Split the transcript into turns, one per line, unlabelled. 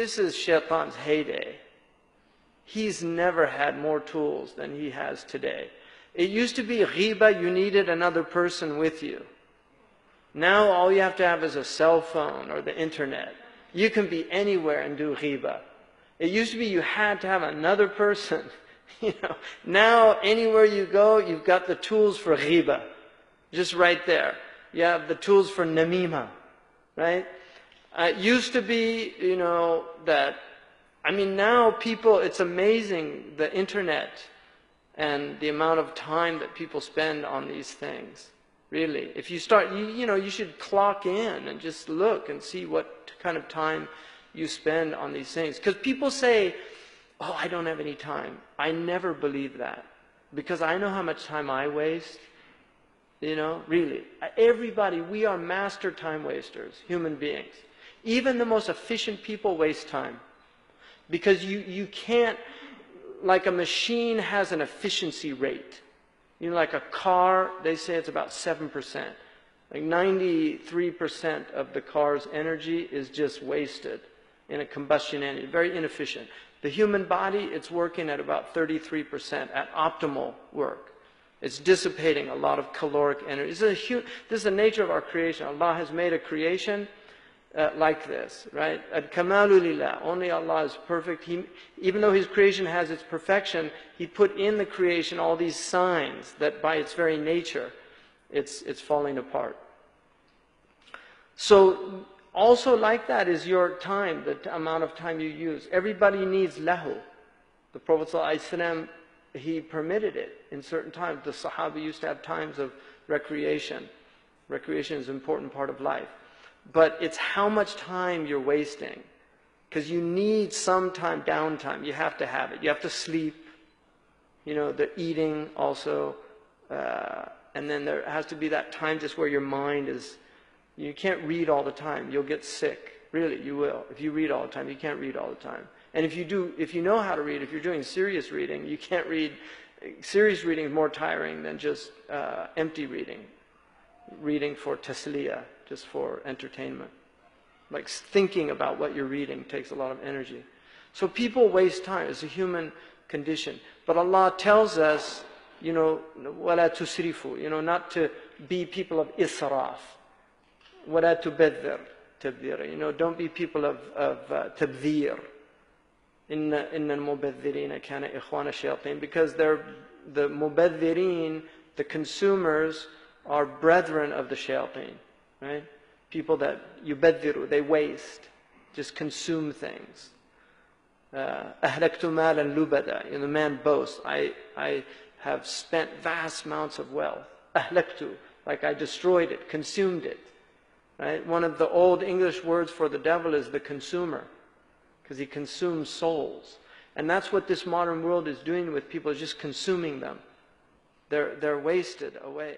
this is Shaitan's heyday. He's never had more tools than he has today. It used to be ghiba, you needed another person with you. Now all you have to have is a cell phone or the internet. You can be anywhere and do ghiba. It used to be you had to have another person. Now anywhere you go, you've got the tools for ghiba. Just right there. You have the tools for namima. Right? It used to be, now people, it's amazing, the internet and the amount of time that people spend on these things. Really. If you start, you should clock in and just look and see what kind of time you spend on these things. Because people say, oh, I don't have any time. I never believe that. Because I know how much time I waste. Really. Everybody, we are master time wasters, human beings. Even the most efficient people waste time. Because you can't, like a machine has an efficiency rate. Like a car, they say it's about 7%. Like 93% of the car's energy is just wasted in a combustion engine. Very inefficient. The human body, it's working at about 33% at optimal work. It's dissipating a lot of caloric energy. This is the nature of our creation. Allah has made a creation like this, right? Al-kamalu lillah. Only Allah is perfect. Even though His creation has its perfection, He put in the creation all these signs that by its very nature, it's falling apart. So, also like that is your time, the amount of time you use. Everybody needs lahu. The Prophet ﷺ, he permitted it in certain times. The Sahaba used to have times of recreation. Recreation is an important part of life. But it's how much time you're wasting. Because you need some time, downtime. You have to have it. You have to sleep. The eating also. And then there has to be that time just where your mind is... You can't read all the time. You'll get sick. Really, you will. If you read all the time, you can't read all the time. And if you know how to read, if you're doing serious reading, you can't read. Serious reading is more tiring than just empty reading. Reading for tasliyah, just for entertainment. Like thinking about what you're reading takes a lot of energy. So people waste time. It's a human condition. But Allah tells us, وَلَا تُسْرِفُوا, not to be people of israf. وَلَا تُبَذِّرْ تَبْذِيرًا. Don't be people of tabdhir. إِنَّ الْمُبَذِّرِينَ كَانَ إِخْوَانَ الشَّيَاطِينَ. Because the mubadhirin, the consumers, are brethren of the shayateen. Right? People that yubadhiru, they waste, just consume things. أَهْلَكْتُ مَالًا لُبَدًا. The man boasts, I have spent vast amounts of wealth. أَهْلَكْتُ, like I destroyed it, consumed it. Right? One of the old English words for the devil is the consumer, because he consumes souls. And that's what this modern world is doing with people, is just consuming them. They're wasted away.